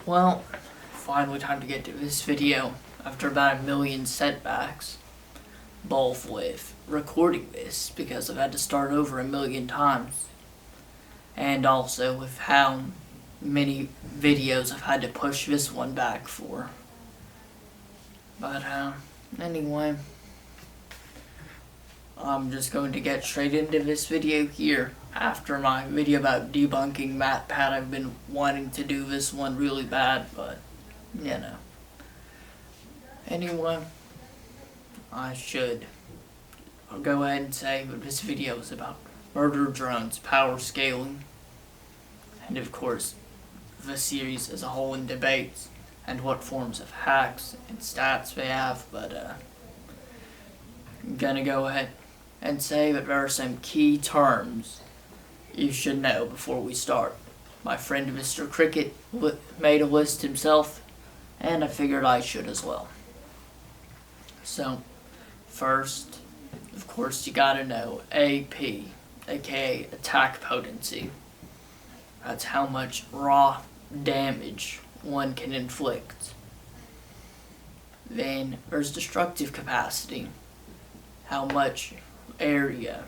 Well, finally time to get to this video after about 1,000,000 setbacks, both with recording this because I've had to start over 1,000,000 times, and also with how many videos I've had to push this one back for. But anyway, I'm just going to get straight into this video here after my video about debunking MatPat. I've been wanting to do this one really bad, but you know. Anyway, I should go ahead and say that this video is about murder drones, power scaling, and of course the series as a whole in debates and what forms of hacks and stats they have, but I'm gonna go ahead and say that there are some key terms you should know before we start. My friend Mr. Cricket made a list himself, and I figured I should as well. So, first, of course, you gotta know AP, aka attack potency. That's how much raw damage one can inflict. Then there's destructive capacity, how much area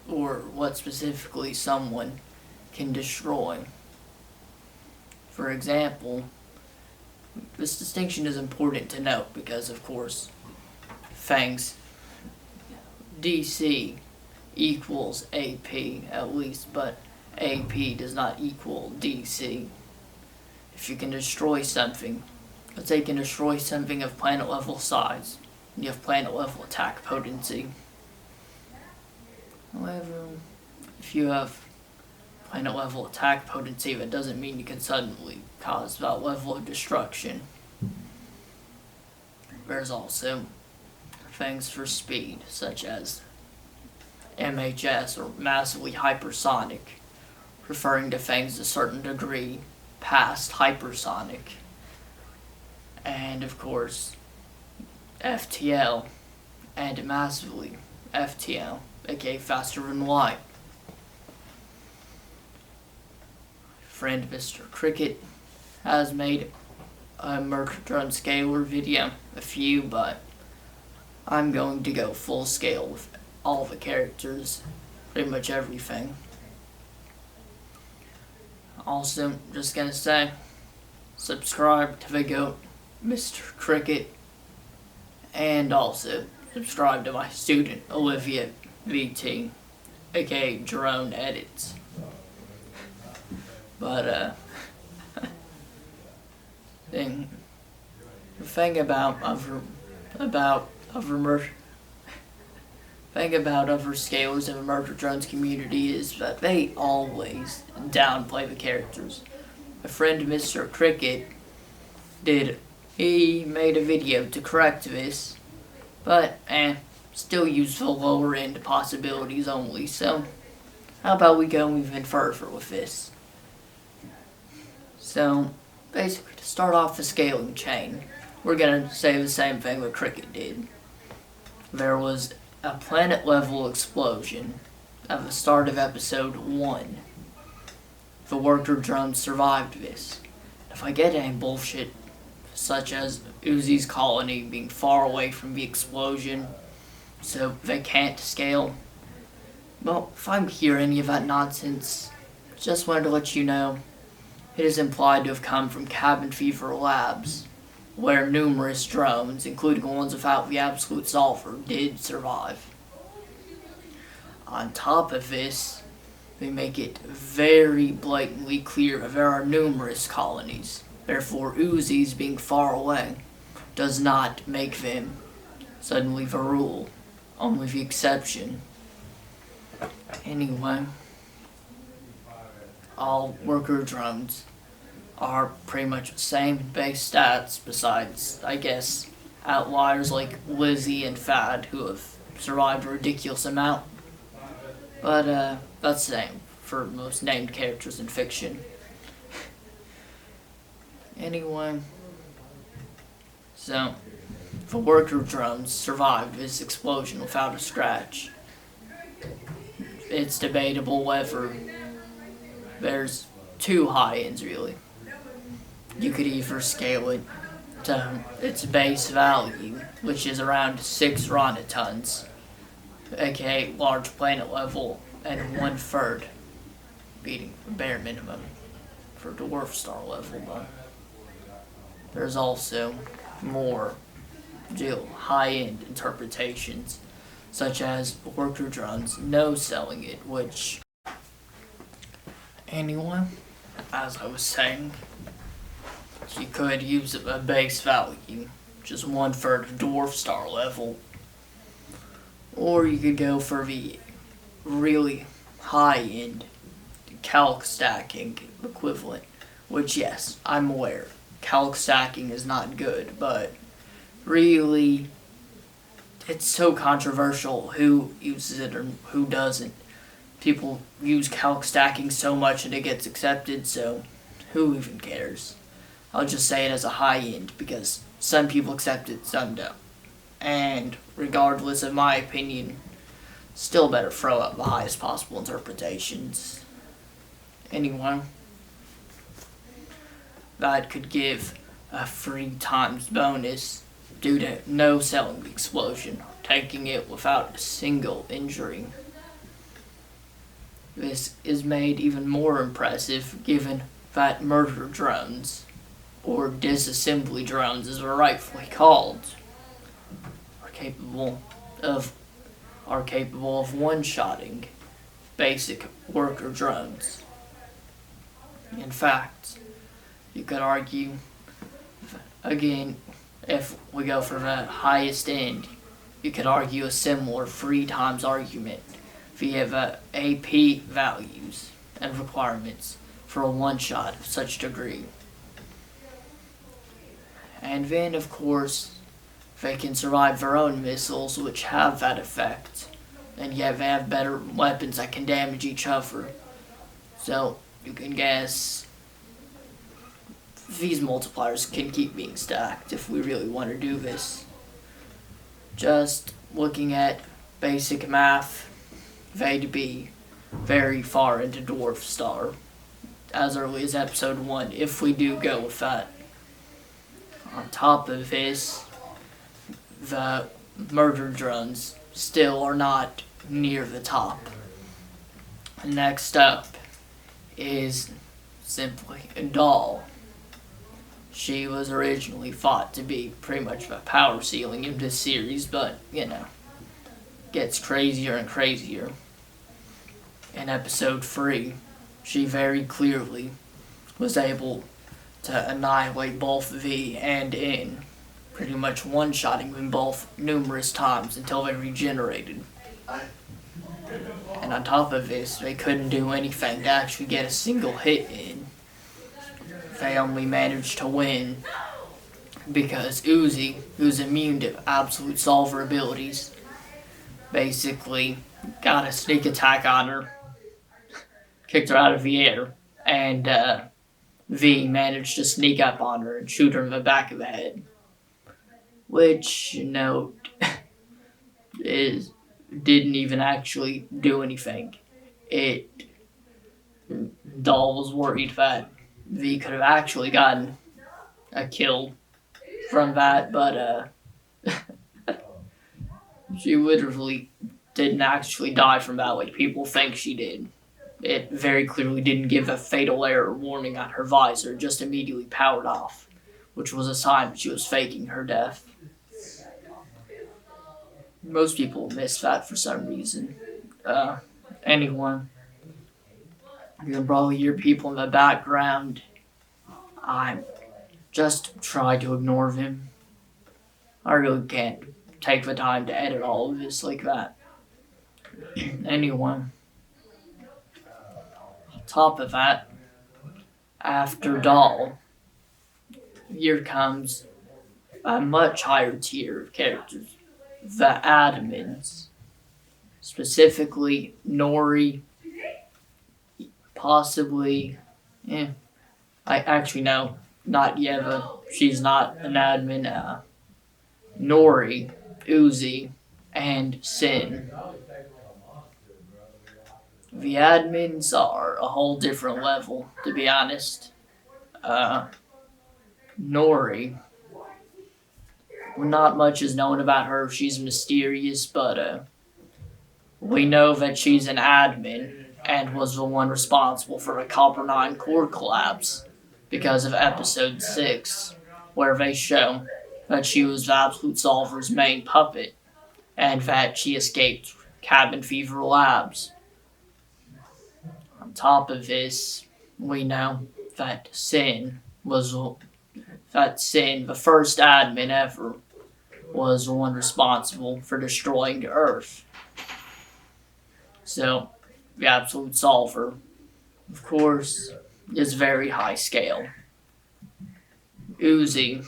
or what specifically someone can destroy. For example, this distinction is important to note because, of course, Fang's DC equals AP at least, but AP does not equal DC. If you can destroy something, let's say you can destroy something of planet level size, you have planet level attack potency. However, if you have planet level attack potency, that doesn't mean you can suddenly cause that level of destruction. There's also things for speed, such as MHS, or massively hypersonic, referring to things a certain degree past hypersonic. And of course, FTL and massively FTL, aka faster than light. Friend Mr. Cricket has made a murder drone scaler video, a few, but I'm going to go full scale with all the characters, pretty much everything. Also, just gonna say, subscribe to the GOAT, Mr. Cricket, and also subscribe to my student, Olivia VT, aka Drone Edits. But, the thing about other scalers in the murder drones community is that they always downplay the characters. My friend Mr. Cricket he made a video to correct this, but still use the lower end possibilities only. So how about we go even further with this? So basically, to start off the scaling chain, we're gonna say the same thing that Cricket did. There was a planet level explosion at the start of episode 1. The worker drones survived this. If I get any bullshit, such as Uzi's colony being far away from the explosion, so they can't scale, well, if I hear any of that nonsense, just wanted to let you know, it is implied to have come from Cabin Fever Labs, where numerous drones, including ones without the absolute solver, did survive. On top of this, they make it very blatantly clear that there are numerous colonies. Therefore, Uzis being far away does not make them suddenly the rule, only the exception. Anyway, all worker drones are pretty much the same base stats, besides, I guess, outliers like Lizzie and Fad, who have survived a ridiculous amount. But that's the same for most named characters in fiction. Anyway, so the worker drones survived this explosion without a scratch. It's debatable whether there's two high ends, really. you could either scale it to its base value, which is around 6 ronitons, aka large planet level, and 1/3, beating the bare minimum for dwarf star level. But there's also more high-end interpretations, such as worker drones no selling it, which, anyway, as I was saying, you could use a base value, just 1/3 dwarf star level, or you could go for the really high-end calc stacking equivalent, which, yes, I'm aware, calc stacking is not good, but really, it's so controversial who uses it or who doesn't. People use calc stacking so much and it gets accepted, so who even cares? I'll just say it as a high end because some people accept it, some don't. And regardless of my opinion, still better throw up the highest possible interpretations. Anyone that could give a 3 times bonus due to no selling the explosion, taking it without a single injury. This is made even more impressive given that murder drones, or disassembly drones as they're rightfully called, are capable of one-shotting basic worker drones. In fact, you could argue, again, if we go for the highest end, you could argue a similar 3 times argument via the AP values and requirements for a one-shot of such degree. And then, of course, they can survive their own missiles, which have that effect, and yet they have better weapons that can damage each other. So, you can guess these multipliers can keep being stacked if we really want to do this. Just looking at basic math, they'd be very far into Dwarf Star as early as episode 1 if we do go with that. On top of this, the murder drones still are not near the top. Next up is simply a doll. She was originally thought to be pretty much the power ceiling in this series, but, gets crazier and crazier. In episode 3, she very clearly was able to annihilate both V and N, pretty much one-shotting them both numerous times until they regenerated. And on top of this, they couldn't do anything to actually get a single hit in. They only managed to win because Uzi, who's immune to absolute solver abilities, basically got a sneak attack on her, kicked her out of the air, and V managed to sneak up on her and shoot her in the back of the head. Which, note, didn't even actually do anything. Doll was worried that V could have actually gotten a kill from that, but she literally didn't actually die from that like people think she did. It very clearly didn't give a fatal error warning on her visor, just immediately powered off, which was a sign that she was faking her death. Most people miss that for some reason. Anyone, you can probably hear people in the background. I just try to ignore them. I really can't take the time to edit all of this like that. Anyone, on top of that, after Doll, here comes a much higher tier of characters. The admins, specifically Nori, possibly, I actually know, not Yeva, she's not an admin, Nori, Uzi, and Sin. The admins are a whole different level, to be honest. Nori, not much is known about her. She's mysterious, but we know that she's an admin and was the one responsible for the Copper 9 core collapse because of episode 6, where they show that she was the Absolute Solver's main puppet and that she escaped Cabin Fever Labs. On top of this, we know that Sin, the first admin ever, was the one responsible for destroying the Earth. So, the Absolute Solver, of course, is very high scale. Uzi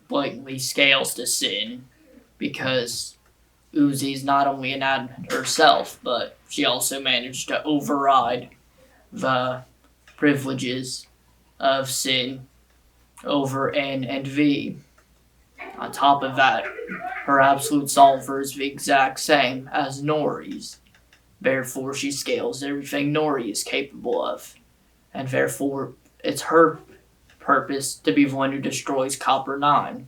blatantly scales to Sin because Uzi's not only an admin herself, but she also managed to override the privileges of Sin over N and V. On top of that, her Absolute Solver is the exact same as Nori's. Therefore, she scales everything Nori is capable of. And therefore, it's her purpose to be the one who destroys Copper 9.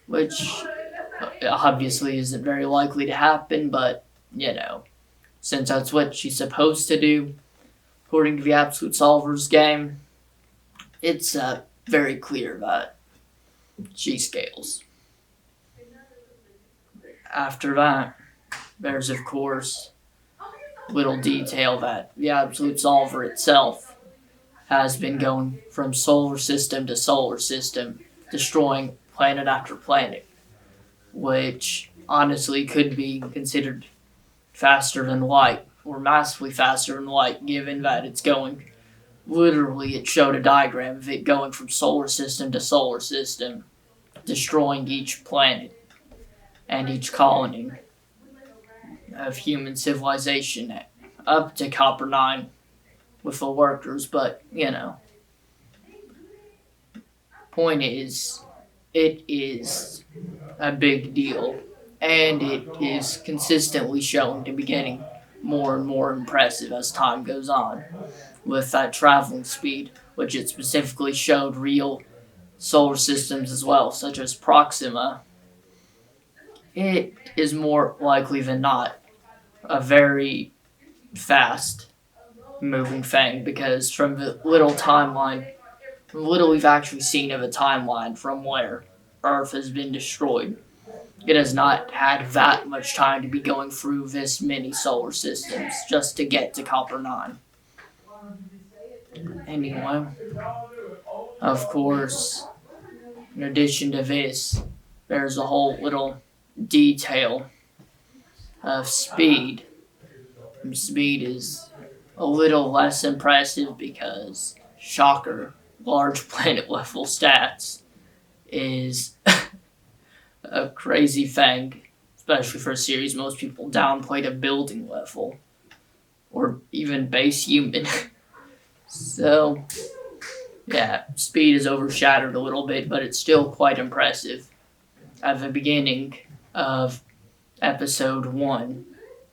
Which obviously isn't very likely to happen, but, since that's what she's supposed to do, according to the Absolute Solver's game, it's very clear that she scales. After that, there's of course little detail that the Absolute Solver itself has been going from solar system to solar system, destroying planet after planet, which honestly could be considered faster than light, or massively faster than light, given that it's going, literally it showed a diagram of it going from solar system to solar system, destroying each planet and each colony of human civilization up to Copper 9 with the workers, but, point is, it is a big deal, and it is consistently shown to be getting more and more impressive as time goes on, with that traveling speed, which it specifically showed real solar systems as well, such as Proxima. It is more likely than not a very fast moving thing, because from the little we've actually seen of a timeline from where Earth has been destroyed, it has not had that much time to be going through this many solar systems just to get to Copper 9. Anyway, of course, in addition to this, there's a whole little detail of speed. Speed is a little less impressive because, shocker, large planet level stats is a crazy thing, especially for a series most people downplayed a building level, or even base human. So, yeah, speed is overshadowed a little bit, but it's still quite impressive. At the beginning of episode 1,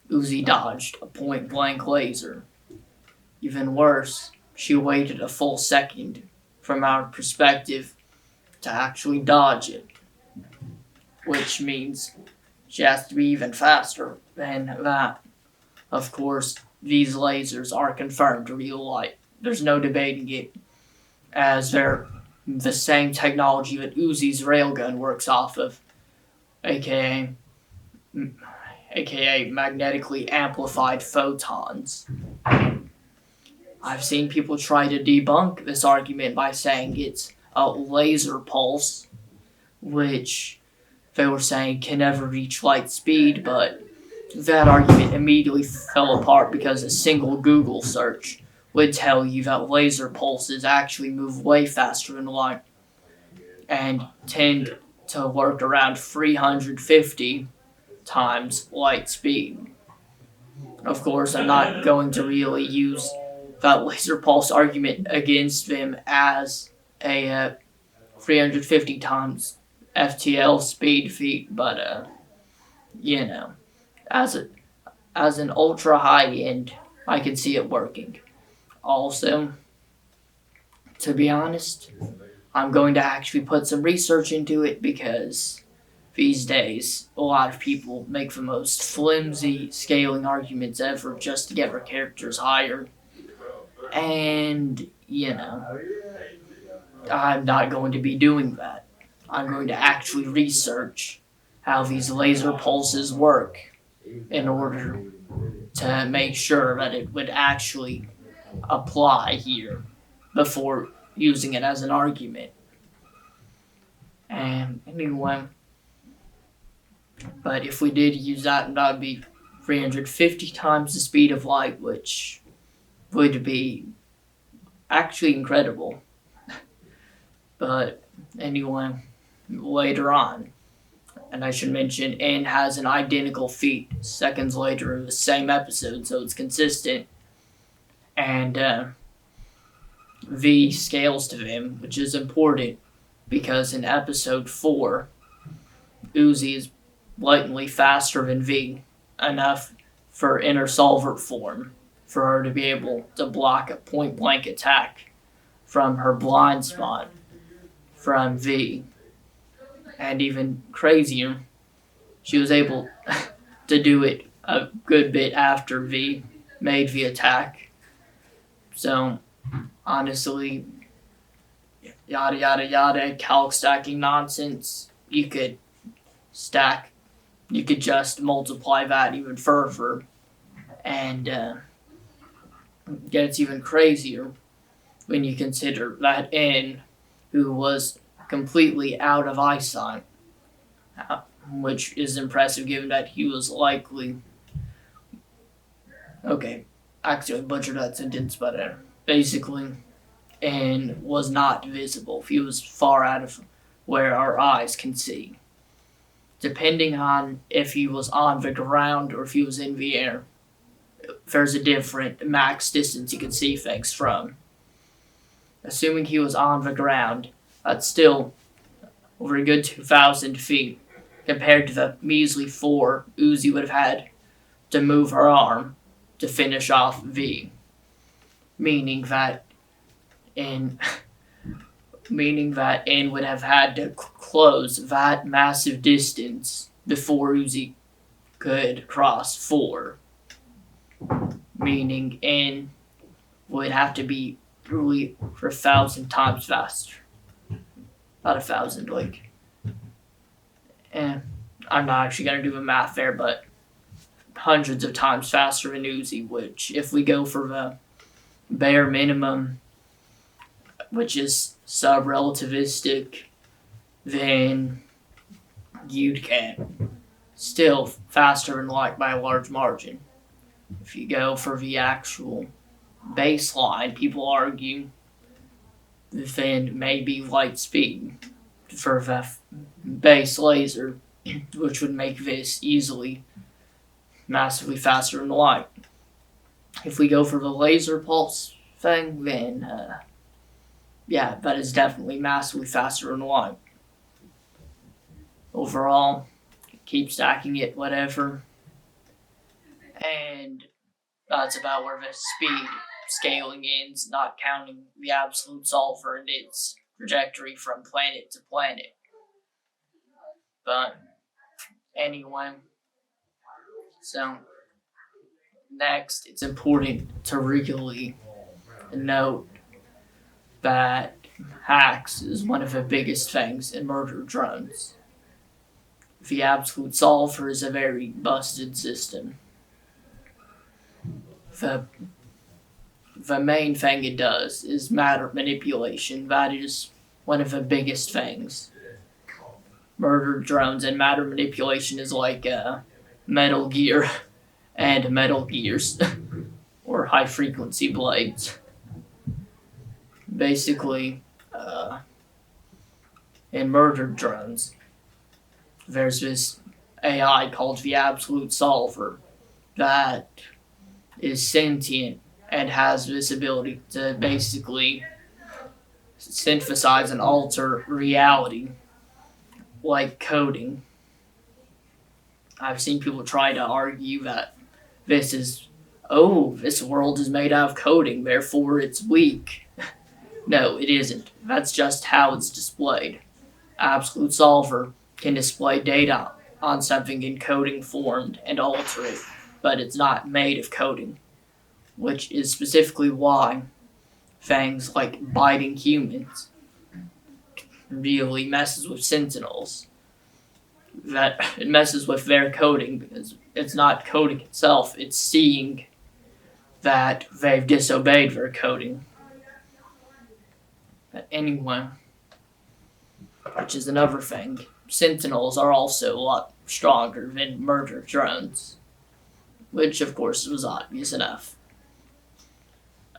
Uzi dodged a point-blank laser. Even worse, she waited a full second from our perspective to actually dodge it, which means she has to be even faster than that. Of course, these lasers are confirmed to real light. There's no debating it, as they're the same technology that Uzi's railgun works off of, aka magnetically amplified photons. I've seen people try to debunk this argument by saying it's a laser pulse, which they were saying can never reach light speed, but that argument immediately fell apart because a single Google search would tell you that laser pulses actually move way faster than light and tend to work around 350 times light speed. Of course, I'm not going to really use that laser pulse argument against them as a 350 times FTL speed feat, but as an ultra high end, I can see it working. Also, to be honest, I'm going to actually put some research into it because these days a lot of people make the most flimsy scaling arguments ever just to get their characters higher. And, I'm not going to be doing that. I'm going to actually research how these laser pulses work in order to make sure that it would actually apply here before using it as an argument. And anyway, but if we did use that, that would be 350 times the speed of light, which would be actually incredible. But anyway, later on, and I should mention, N has an identical feat seconds later in the same episode, so it's consistent. And V scales to them, which is important because in episode 4, Uzi is blatantly faster than V, enough for inner solver form for her to be able to block a point blank attack from her blind spot from V. And even crazier, she was able to do it a good bit after V made the attack. So, honestly, yada yada yada, calc stacking nonsense, you could just multiply that even further. And gets even crazier when you consider that N, who was completely out of eyesight, which is impressive given that he was likely... Okay, actually I butchered that sentence, but basically, N was not visible. He was far out of where our eyes can see. Depending on if he was on the ground or if he was in the air, there's a different max distance you can see things from. Assuming he was on the ground, that's still over a good 2,000 feet compared to the measly 4 Uzi would have had to move her arm to finish off V. Meaning that N would have had to close that massive distance before Uzi could cross 4. Meaning N would have to be probably 1,000 times faster. About 1,000, I'm not actually going to do the math there, but hundreds of times faster than Uzi, which if we go for the bare minimum, which is sub-relativistic, then you can still faster than light by a large margin. If you go for the actual baseline, people argue then maybe light speed for the base laser, which would make this easily massively faster than light. If we go for the laser pulse thing, then that is definitely massively faster than light. Overall, keep stacking it, whatever. And that's about where the speed scaling ends, not counting the absolute solver and its trajectory from planet to planet. But anyway, so next, it's important to really note that hacks is one of the biggest things in murder drones. The absolute solver is a very busted system. The main thing it does is matter manipulation. That is one of the biggest things. Murder drones and matter manipulation is like Metal Gear and Metal Gears, or high frequency blades. Basically, in murder drones, there's this AI called the Absolute Solver that is sentient and has this ability to basically synthesize and alter reality, like coding. I've seen people try to argue that this world is made out of coding, therefore it's weak. No, it isn't. That's just how it's displayed. Absolute Solver can display data on something in coding form and alter it, but it's not made of coding, which is specifically why things like biting humans really messes with Sentinels. That it messes with their coding because it's not coding itself, it's seeing that they've disobeyed their coding. But anyway, which is another thing, Sentinels are also a lot stronger than murder drones, which of course was obvious enough.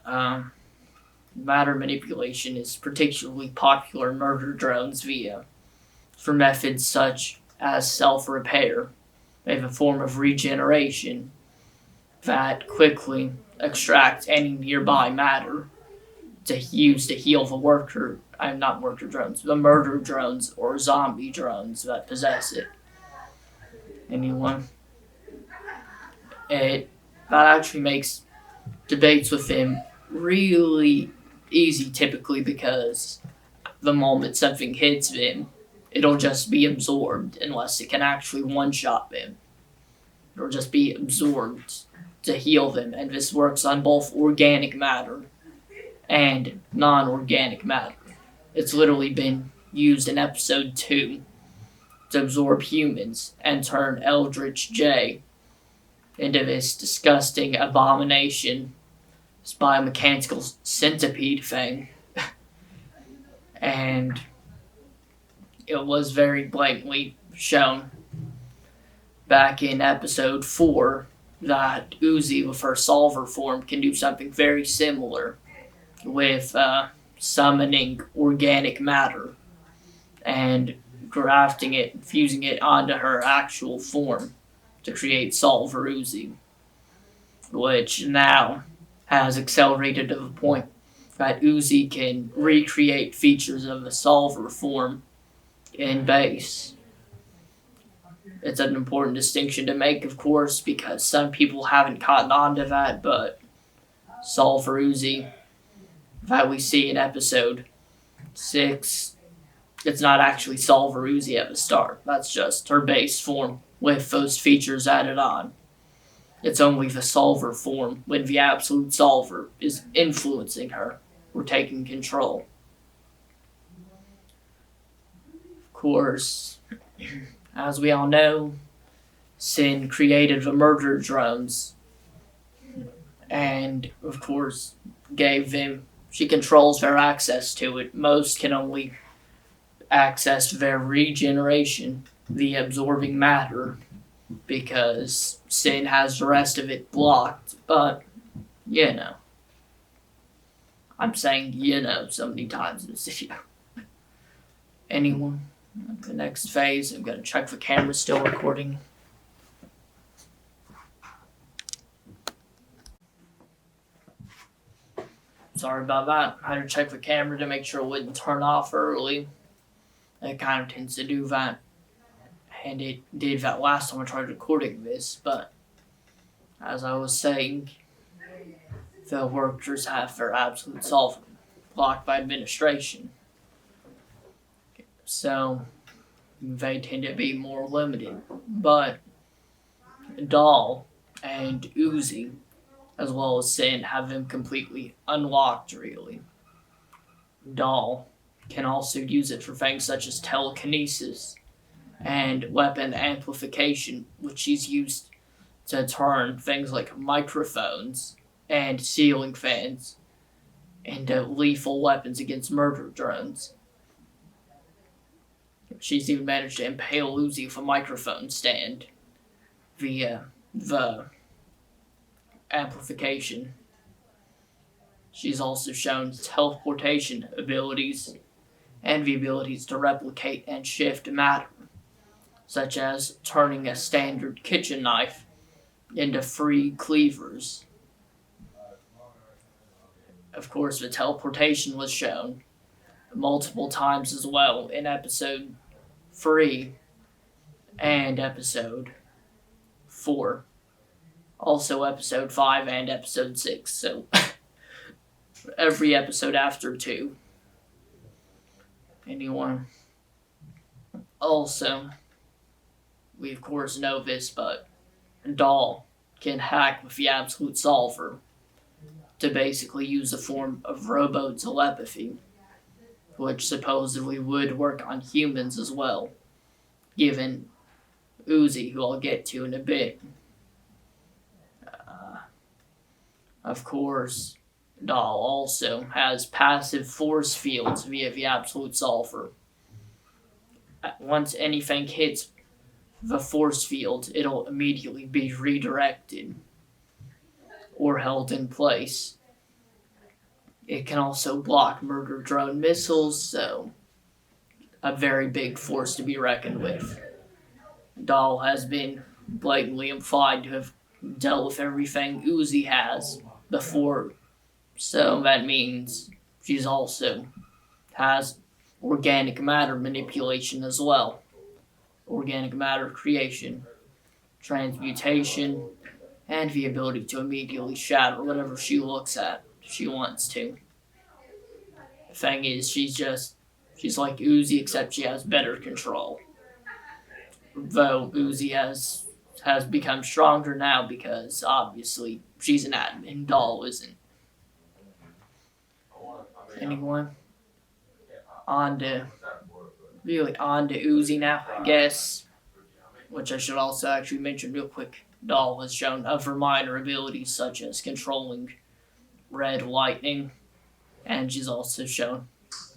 Matter manipulation is particularly popular in murder drones for methods such as self-repair. They have a form of regeneration that quickly extracts any nearby matter to use to heal the the murder drones or zombie drones that possess it. Anyway, that actually makes debates with him really easy typically because the moment something hits them, it'll just be absorbed unless it can actually one-shot them. It'll just be absorbed to heal them, and this works on both organic matter and non-organic matter. It's literally been used in episode 2 to absorb humans and turn Eldritch J into this disgusting abomination, this biomechanical centipede thing. And it was very blatantly shown back in episode 4 that Uzi with her solver form can do something very similar with summoning organic matter and grafting it, fusing it onto her actual form to create Solver Uzi, which now has accelerated to the point that Uzi can recreate features of the Solver form in base. It's an important distinction to make, of course, because some people haven't caught on to that, but Solver Uzi that we see in episode 6, it's not actually Solver Uzi at the start. That's just her base form with those features added on. It's only the Solver form when the Absolute Solver is influencing her or taking control. Of course, as we all know, Sin created the murder drones and, of course, she controls their access to it. Most can only access their regeneration, the absorbing matter, because Sin has the rest of it blocked. But, I'm saying so many times in this video. Anyway, the next phase, I'm going to check the camera's still recording. Sorry about that. I had to check the camera to make sure it wouldn't turn off early. It kind of tends to do that. And it did that last time I tried recording this, but as I was saying, the workers have their absolute solver blocked by administration. So they tend to be more limited. But Doll and Uzi, as well as Sin, have them completely unlocked, really. Doll can also use it for things such as telekinesis and weapon amplification, which she's used to turn things like microphones and ceiling fans into lethal weapons against murder drones. She's even managed to impale Uzi with a microphone stand via the amplification. She's also shown teleportation abilities and the abilities to replicate and shift matter, such as turning a standard kitchen knife into free cleavers. Of course, the teleportation was shown multiple times as well in episode 3 and episode 4. Also episode 5 and episode 6, so every episode after 2. Anyone? Also, we of course know this, but Doll can hack with the Absolute Solver to basically use a form of robo-telepathy, which supposedly would work on humans as well, given Uzi, who I'll get to in a bit. Of course, Doll also has passive force fields via the Absolute Solver. Once anything hits the force field, it'll immediately be redirected or held in place. It can also block murder drone missiles, so a very big force to be reckoned with. Doll has been blatantly implied to have dealt with everything Uzi has before, so that means she's also has organic matter manipulation as well. Organic matter creation, transmutation, and the ability to immediately shatter whatever she looks at if she wants to. The thing is, she's like Uzi, except she has better control. Though Uzi has become stronger now because obviously she's an admin, Doll isn't. Anyone? On to Uzi now, I guess. Which I should also actually mention real quick. Doll has shown other minor abilities such as controlling red lightning, and she's also shown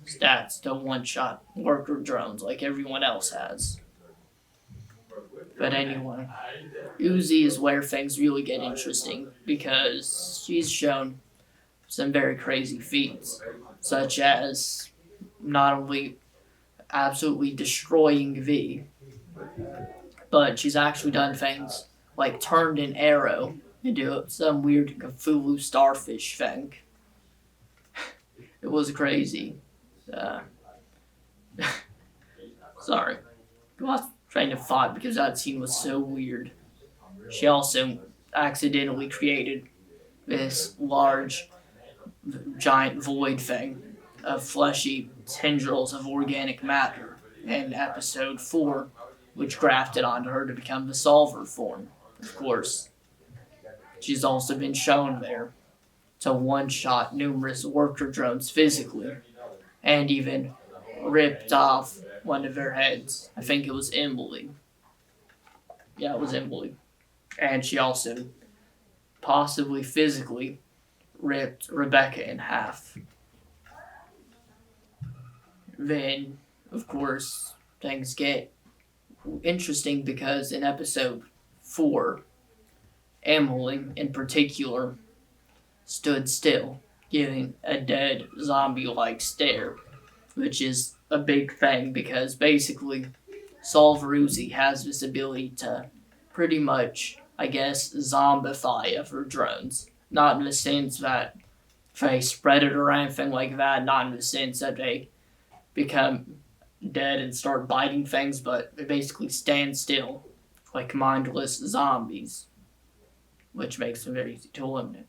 stats to one-shot worker drones like everyone else has. But anyway, Uzi is where things really get interesting because she's shown some very crazy feats, such as not only absolutely destroying V, but she's actually done things like turned an arrow into some weird Cthulhu starfish thing. It was crazy. Sorry. I lost train of thought because that scene was so weird. She also accidentally created this large, giant void thing of fleshy tendrils of organic matter in episode 4, which grafted onto her to become the Solver form, of course. She's also been shown there to one-shot numerous worker drones physically, and even ripped off one of their heads. I think it was Emily. Yeah, it was Emily. And she also possibly physically ripped Rebecca in half. Then, of course, things get interesting because in episode 4, Emily, in particular, stood still, giving a dead zombie-like stare, which is a big thing because basically Solver Uzi has this ability to pretty much, I guess, zombify other drones. Not in the sense that they spread it or anything like that, not in the sense that they become dead and start biting things, but they basically stand still like mindless zombies, which makes them very easy to eliminate.